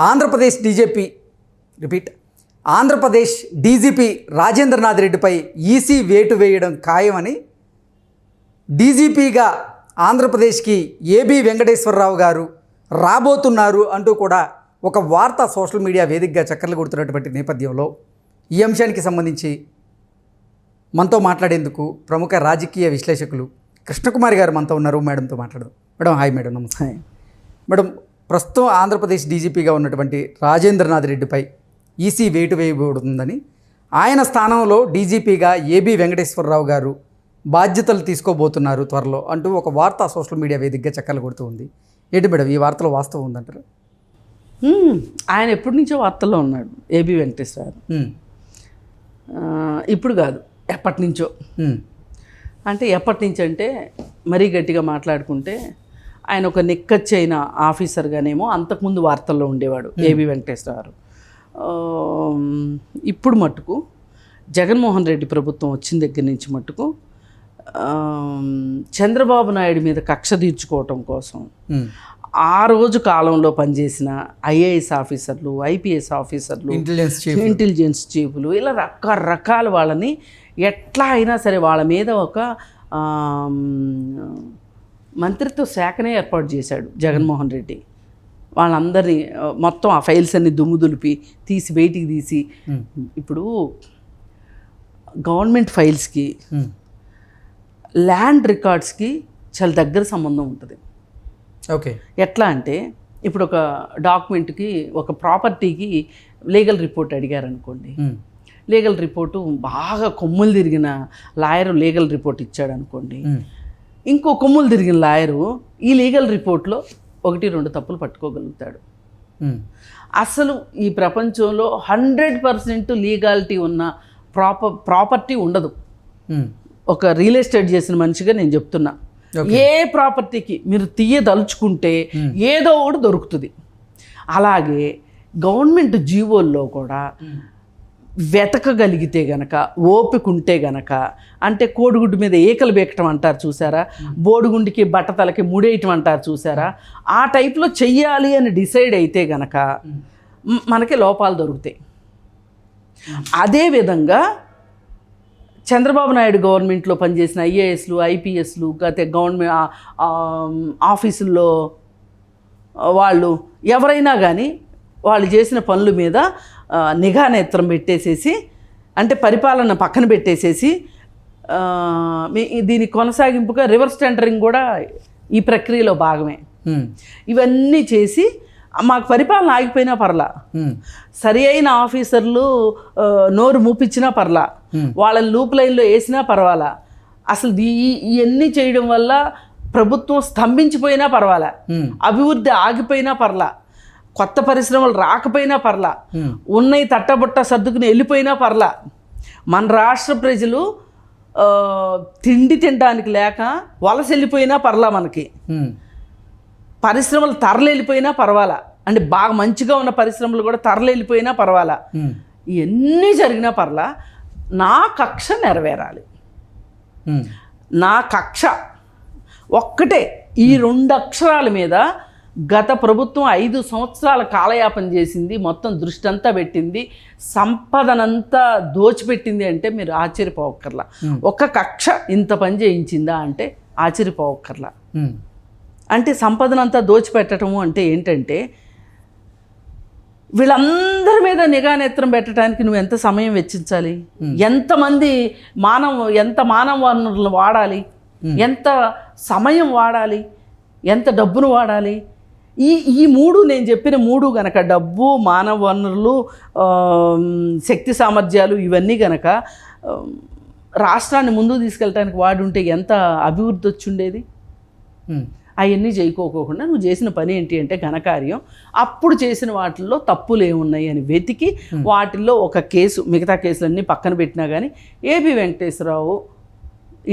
Andhra Pradesh DGP Rajendranath రెడ్డిపై EC వేటు వేయడం ఖాయమని డీజీపీగా ఆంధ్రప్రదేశ్కి ఏబి వెంకటేశ్వరరావు గారు రాబోతున్నారు అంటూ కూడా ఒక వార్త సోషల్ మీడియా వేదికగా చక్కర్లు కొడుతున్నటువంటి నేపథ్యంలో ఈ అంశానికి సంబంధించి మనతో మాట్లాడేందుకు ప్రముఖ రాజకీయ విశ్లేషకులు కృష్ణకుమారి గారు మనతో ఉన్నారు. మేడంతో మాట్లాడదాం. Madam hi madam. నమస్తే మేడం. ప్రస్తుతం ఆంధ్రప్రదేశ్ డీజీపీగా ఉన్నటువంటి రాజేంద్రనాథ్ రెడ్డిపై ఈసీ వేటు వేయబడుతుందని, ఆయన స్థానంలో డీజీపీగా ఏబి వెంకటేశ్వరరావు గారు బాధ్యతలు తీసుకోబోతున్నారు త్వరలో అంటూ ఒక వార్త సోషల్ మీడియా వేదికగా చక్కర్లు కొడుతూ ఉంది. ఏంటి మేడం ఈ వార్తలో వాస్తవం ఉందంటారు? ఆయన ఎప్పటి నుంచో వార్తల్లో ఉన్నాడు ఏబి వెంకటేశ్వరరావు. ఇప్పుడు కాదు, ఎప్పటి నుంచో. అంటే ఎప్పటి నుంచి అంటే మరీ గట్టిగా మాట్లాడుకుంటే ఆయన ఒక నిక్కచ్చైన ఆఫీసర్గానేమో అంతకుముందు వార్తల్లో ఉండేవాడు ఏబి వెంకటేశ్వరరావు. ఇప్పుడు మట్టుకు జగన్మోహన్ రెడ్డి ప్రభుత్వం వచ్చిన దగ్గర నుంచి మట్టుకు చంద్రబాబు నాయుడు మీద కక్ష తీర్చుకోవటం కోసం ఆ రోజు కాలంలో పనిచేసిన ఐఏఎస్ ఆఫీసర్లు, ఐపీఎస్ ఆఫీసర్లు, ఇంటెలిజెన్స్ చీఫ్లు, ఇలా రకరకాల వాళ్ళని ఎట్లా అయినా సరే వాళ్ళ మీద ఒక మంత్రిత్వ శాఖనే ఏర్పాటు చేశాడు జగన్మోహన్ రెడ్డి. వాళ్ళందరినీ మొత్తం ఆ ఫైల్స్ అన్ని దుమ్ము దులిపి తీసి బయటికి తీసి, ఇప్పుడు గవర్నమెంట్ ఫైల్స్కి ల్యాండ్ రికార్డ్స్కి చాలా దగ్గర సంబంధం ఉంటుంది. ఓకే. ఎట్లా అంటే ఇప్పుడు ఒక డాక్యుమెంట్కి, ఒక ప్రాపర్టీకి లీగల్ రిపోర్ట్ అడిగారనుకోండి, లీగల్ రిపోర్టు బాగా కొమ్ములు తిరిగిన లాయరు లీగల్ రిపోర్ట్ ఇచ్చాడు అనుకోండి, ఇంకో కొమ్ములు తిరిగిన లాయరు ఈ లీగల్ రిపోర్ట్లో 1-2 తప్పులు పట్టుకోగలుగుతాడు. అసలు ఈ ప్రపంచంలో 100% లీగాలిటీ ఉన్న ప్రాపర్టీ ఉండదు. ఒక రియల్ ఎస్టేట్ చేసిన మనిషిగా నేను చెప్తున్నా, ఏ ప్రాపర్టీకి మీరు తీయదలుచుకుంటే ఏదో ఒకటి దొరుకుతుంది. అలాగే గవర్నమెంట్ జీవోల్లో కూడా వెతకగలిగితే గనక, ఓపిక ఉంటే గనక, అంటే కోడిగుడ్డు మీద ఏకలు బేకటం అంటారు చూసారా, బోడిగుండికి బట్టతలకి ముడేయటం అంటారు చూసారా, ఆ టైప్లో చెయ్యాలి అని డిసైడ్ అయితే గనక మనకి లోపాలు దొరుకుతాయి. అదేవిధంగా చంద్రబాబు నాయుడు గవర్నమెంట్లో పనిచేసిన ఐఏఎస్లు, ఐపీఎస్లు, గత గవర్నమెంట్ ఆఫీసుల్లో వాళ్ళు ఎవరైనా కానీ వాళ్ళు చేసిన పనుల మీద నిఘా నేత్రం పెట్టేసేసి, అంటే పరిపాలన పక్కన పెట్టేసేసి దీని కొనసాగింపుగా రివర్స్ టెండరింగ్ కూడా ఈ ప్రక్రియలో భాగమే. ఇవన్నీ చేసి మాకు పరిపాలన ఆగిపోయినా పర్లా, సరి అయిన ఆఫీసర్లు నోరు మూపించినా పర్లా, వాళ్ళని లూప్ లైన్లో వేసినా పర్వాలా, అసలు ఇవన్నీ చేయడం వల్ల ప్రభుత్వం స్తంభించిపోయినా పర్వాలా, అభివృద్ధి ఆగిపోయినా పర్లా, కొత్త పరిశ్రమలు రాకపోయినా పర్లా, ఉన్నవి తట్టబుట్ట సర్దుకుని వెళ్ళిపోయినా పర్లా, మన రాష్ట్ర ప్రజలు తిండి తినడానికి లేక వలస వెళ్ళిపోయినా పర్లా, మనకి పరిశ్రమలు తరలిపోయినా పర్వాలా, అంటే బాగా మంచిగా ఉన్న పరిశ్రమలు కూడా తరలిపోయినా పర్వాలా, ఇవన్నీ జరిగినా పర్లా, నా కక్ష నెరవేరాలి. నా కక్ష ఒక్కటే. ఈ 2 అక్షరాల మీద గత ప్రభుత్వం 5 సంవత్సరాల కాలయాపన చేసింది, మొత్తం దృష్టి అంతా పెట్టింది, సంపదనంతా దోచిపెట్టింది అంటే మీరు ఆశ్చర్యపోవక్కర్లా. ఒక కక్ష ఇంత పని చేయించిందా అంటే ఆశ్చర్యపోవక్కర్లా. అంటే సంపదనంతా దోచిపెట్టడము అంటే ఏంటంటే, వీళ్ళందరి మీద నిఘా నేత్రం పెట్టడానికి నువ్వు ఎంత సమయం వెచ్చించాలి, ఎంతమంది ఎంత మానవ వనరులను వాడాలి, ఎంత సమయం వాడాలి, ఎంత డబ్బును వాడాలి. ఈ 3 నేను చెప్పిన 3 గనక, డబ్బు, మానవ వనరులు, శక్తి సామర్థ్యాలు, ఇవన్నీ గనక రాష్ట్రాన్ని ముందుకు తీసుకెళ్ళడానికి వాడుంటే ఎంత అభివృద్ధి వచ్చి ఉండేది. అవన్నీ చేయకోకుండా నువ్వు చేసిన పని ఏంటి అంటే ఘనకార్యం. అప్పుడు చేసిన వాటిల్లో తప్పులు ఏమున్నాయి అని వెతికి వాటిల్లో ఒక కేసు, మిగతా కేసులన్నీ పక్కన పెట్టినా కానీ ఏబి వెంకటేశ్వరరావు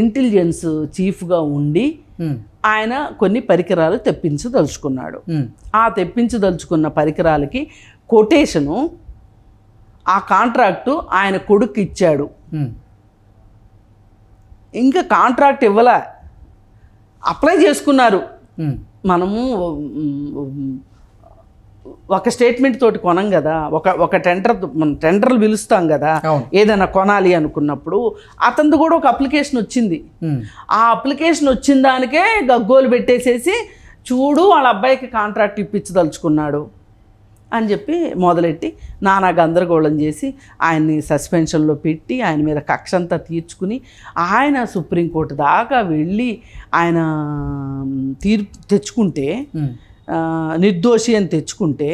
ఇంటెలిజెన్స్ చీఫ్గా ఉండి ఆయన కొన్ని పరికరాలు తెప్పించదలుచుకున్నాడు. ఆ తెప్పించదలుచుకున్న పరికరాలకి కొటేషను, ఆ కాంట్రాక్టు ఆయన కొడుకు ఇచ్చాడు. ఇంకా కాంట్రాక్ట్ ఇవ్వలే, అప్లై చేసుకున్నారు. మనము ఒక స్టేట్మెంట్ తోటి కొనం కదా, ఒక టెండర్లు పిలుస్తాం కదా అవును. ఏదైనా కొనాలి అనుకున్నప్పుడు. అతనిది కూడా ఒక అప్లికేషన్ వచ్చింది. ఆ అప్లికేషన్ వచ్చిన దానికే గగ్గోలు పెట్టేసేసి చూడు వాళ్ళ అబ్బాయికి కాంట్రాక్ట్ ఇప్పించదలుచుకున్నాడు అని చెప్పి మొదలెట్టి నానా గందరగోళం చేసి ఆయన్ని సస్పెన్షన్లో పెట్టి ఆయన మీద కక్ష అంతా తీర్చుకుని ఆయన సుప్రీంకోర్టు దాకా వెళ్ళి ఆయన తీర్పు తెచ్చుకుంటే, నిర్దోషి అని తెచ్చుకుంటే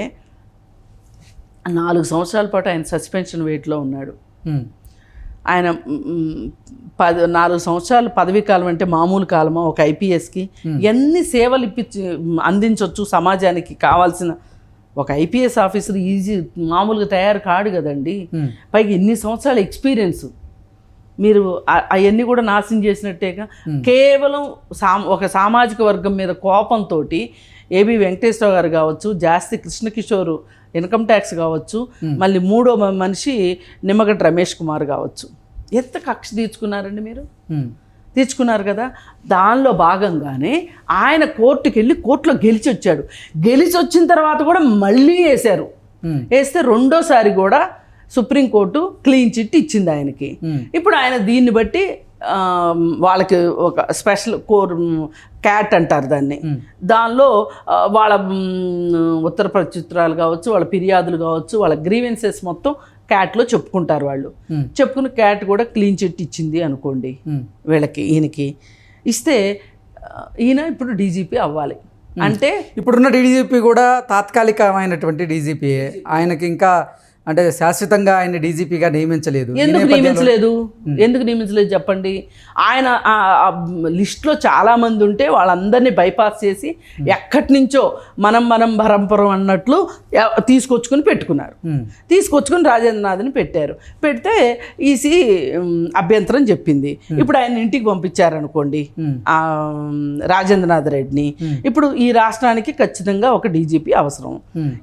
4 సంవత్సరాల పాటు ఆయన సస్పెన్షన్ వెయిట్లో ఉన్నాడు. ఆయన 4 సంవత్సరాలు పదవీ కాలం అంటే మామూలు కాలమా ఒక ఐపీఎస్కి? ఎన్ని సేవలు అందించవచ్చు సమాజానికి కావాల్సిన ఒక ఐపీఎస్ ఆఫీసర్ మామూలుగా తయారు కాడు కదండి. పైగా ఎన్ని సంవత్సరాల ఎక్స్పీరియన్స్, మీరు అవన్నీ కూడా నాశనం చేసినట్టేగా. కేవలం ఒక సామాజిక వర్గం మీద కోపంతో ఏబి వెంకటేశ్వరరావు గారు కావచ్చు, జాస్తి కృష్ణకిషోర్ ఇన్కమ్ ట్యాక్స్ కావచ్చు, మళ్ళీ 3వ మనిషి నిమ్మగడ్డ రమేష్ కుమార్ కావచ్చు, ఎంత కక్ష తీర్చుకున్నారండి మీరు? తీర్చుకున్నారు కదా. దానిలో భాగంగానే ఆయన కోర్టుకి వెళ్ళి కోర్టులో గెలిచి వచ్చాడు. గెలిచి వచ్చిన తర్వాత కూడా మళ్ళీ వేశారు. వేస్తే రెండోసారి కూడా సుప్రీంకోర్టు క్లీన్ చిట్ ఇచ్చింది ఆయనకి. ఇప్పుడు ఆయన దీన్ని బట్టి వాళ్ళకి ఒక స్పెషల్ క్యాట్ అంటారు దాన్ని. దానిలో వాళ్ళ ఉత్తర ప్రత్యుత్తరాలు కావచ్చు, వాళ్ళ ఫిర్యాదులు కావచ్చు, వాళ్ళ గ్రీవెన్సెస్ మొత్తం క్యాట్లో చెప్పుకుంటారు వాళ్ళు. చెప్పుకుని క్యాట్ కూడా క్లీన్ చిట్ ఇచ్చింది అనుకోండి వీళ్ళకి, ఈయనకి ఇస్తే ఈయన ఇప్పుడు డీజీపీ అవ్వాలి. అంటే ఇప్పుడున్న డీజీపీ కూడా తాత్కాలికమైనటువంటి డీజీపీయే. ఆయనకి ఇంకా అంటే శాశ్వతంగా ఆయన డీజీపీగా నియమించలేదు. ఎందుకు నియమించలేదు చెప్పండి. ఆయన లిస్ట్లో చాలామంది ఉంటే వాళ్ళందరినీ బైపాస్ చేసి ఎక్కడి నుంచో మనం పరంపరం అన్నట్లు తీసుకొచ్చుకొని పెట్టుకున్నారు. తీసుకొచ్చుకొని రాజేంద్రనాథ్ని పెట్టారు. పెడితే ఈసీ అభ్యంతరం చెప్పింది. ఇప్పుడు ఆయన ఇంటికి పంపించారనుకోండి రాజేంద్రనాథ్ రెడ్డిని. ఇప్పుడు ఈ రాష్ట్రానికి ఖచ్చితంగా ఒక డీజీపీ అవసరం.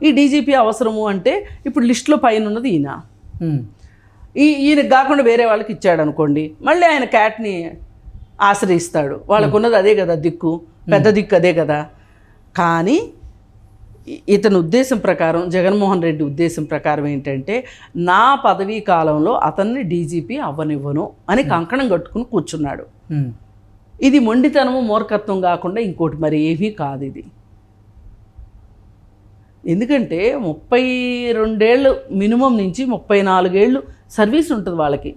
ఈ డీజీపీ అవసరము అంటే ఇప్పుడు లిస్టులో పైన ఉన్నది ఈయన. ఈయనకు కాకుండా వేరే వాళ్ళకి ఇచ్చాడు అనుకోండి, మళ్ళీ ఆయన క్యాట్ని ఆశ్రయిస్తాడు. వాళ్ళకు ఉన్నది అదే కదా దిక్కు, పెద్ద దిక్కు అదే కదా. కానీ ఇతని ఉద్దేశం ప్రకారం, జగన్మోహన్ రెడ్డి ఉద్దేశం ప్రకారం ఏంటంటే నా పదవీ కాలంలో అతన్ని డీజీపీ అవ్వనివ్వను అని కంకణం కట్టుకుని కూర్చున్నాడు. ఇది మొండితనము మూర్ఖత్వం కాకుండా ఇంకోటి మరి ఏమీ కాదు ఇది. ఎందుకంటే 32 ఏళ్ళు మినిమం నుంచి 34 ఏళ్ళు సర్వీస్ ఉంటుంది వాళ్ళకి,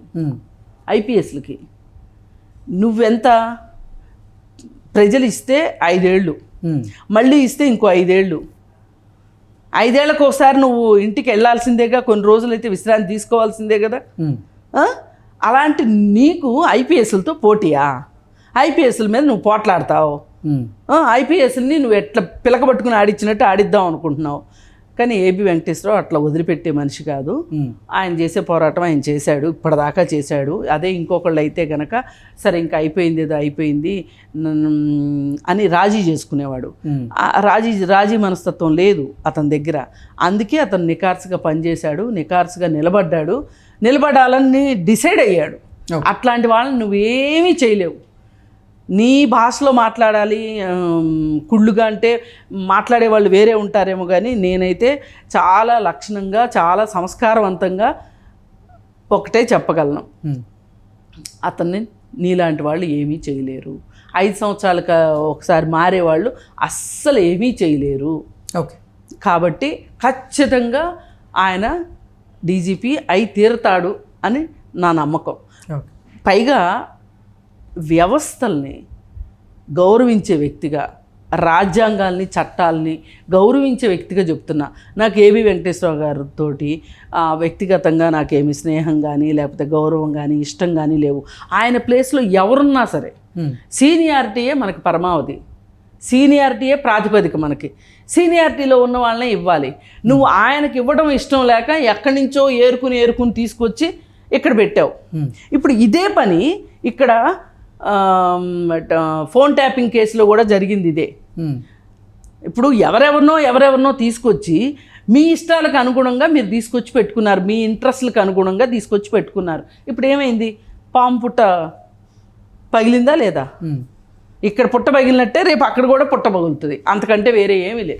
ఐపీఎస్లకి. నువ్వెంత? ప్రజలు ఇస్తే 5 ఏళ్ళు, మళ్ళీ ఇస్తే ఇంకో 5 ఏళ్ళు. 5 ఏళ్ళకు ఒకసారి నువ్వు ఇంటికి వెళ్ళాల్సిందేగా, కొన్ని రోజులైతే విశ్రాంతి తీసుకోవాల్సిందే కదా. అలాంటి నీకు ఐపీఎస్లతో పోటీయా? ఐపీఎస్ల మీద నువ్వు పోట్లాడతావు. ఐపీఎస్ని నువ్వు ఎట్లా పిలకబట్టుకుని ఆడిచ్చినట్టు ఆడిద్దాం అనుకుంటున్నావు. కానీ ఏబి వెంకటేశ్వరరావు అట్లా వదిలిపెట్టే మనిషి కాదు. ఆయన చేసే పోరాటం ఆయన చేశాడు, ఇప్పటిదాకా చేశాడు. అదే ఇంకొకళ్ళు అయితే గనక సరే ఇంకా అయిపోయింది ఏదో అయిపోయింది అని రాజీ చేసుకునేవాడు. రాజీ మనస్తత్వం లేదు అతని దగ్గర. అందుకే అతను నికార్సుగా పనిచేశాడు, నికార్సుగా నిలబడ్డాడు, నిలబడాలని డిసైడ్ అయ్యాడు. అట్లాంటి వాళ్ళని నువ్వేమీ చేయలేవు. నీ భాషలో మాట్లాడాలి, కుళ్ళుగా అంటే మాట్లాడే వాళ్ళు వేరే ఉంటారేమో, కానీ నేనైతే చాలా లక్షణంగా, చాలా సంస్కారవంతంగా ఒకటే చెప్పగలను, అతన్ని నీలాంటి వాళ్ళు ఏమీ చేయలేరు. 5 సంవత్సరాలకు ఒకసారి మారేవాళ్ళు అస్సలు ఏమీ చేయలేరు. ఓకే, కాబట్టి ఖచ్చితంగా ఆయన డీజీపీ అయి తీరుతాడు అని నా నమ్మకం. పైగా వ్యవస్థల్ని గౌరవించే వ్యక్తిగా, రాజ్యాంగాల్ని చట్టాలని గౌరవించే వ్యక్తిగా చెప్తున్నా. నాకు ఏబి వెంకటేశ్వరరావు గారితో వ్యక్తిగతంగా నాకేమి స్నేహం కానీ లేకపోతే గౌరవం కానీ ఇష్టం కానీ లేవు. ఆయన ప్లేస్లో ఎవరున్నా సరే సీనియారిటీయే మనకి పరమావధి, సీనియారిటీయే ప్రాతిపదిక. మనకి సీనియారిటీలో ఉన్న వాళ్ళనే ఇవ్వాలి. నువ్వు ఆయనకి ఇవ్వడం ఇష్టం లేక ఎక్కడి నుంచో ఏరుకుని తీసుకొచ్చి ఇక్కడ పెట్టావు. ఇప్పుడు ఇదే పని ఇక్కడ ఫోన్ ట్యాపింగ్ కేసులో కూడా జరిగింది ఇదే. ఇప్పుడు ఎవరెవరినో తీసుకొచ్చి మీ ఇష్టాలకు అనుగుణంగా మీరు తీసుకొచ్చి పెట్టుకున్నారు, మీ ఇంట్రెస్ట్లకు అనుగుణంగా తీసుకొచ్చి పెట్టుకున్నారు. ఇప్పుడు ఏమైంది? పాము పుట్ట పగిలిందా లేదా? ఇక్కడ పుట్ట పగిలినట్టే రేపు అక్కడ కూడా పుట్ట పగులుతుంది, అంతకంటే వేరే ఏమీ లేదు.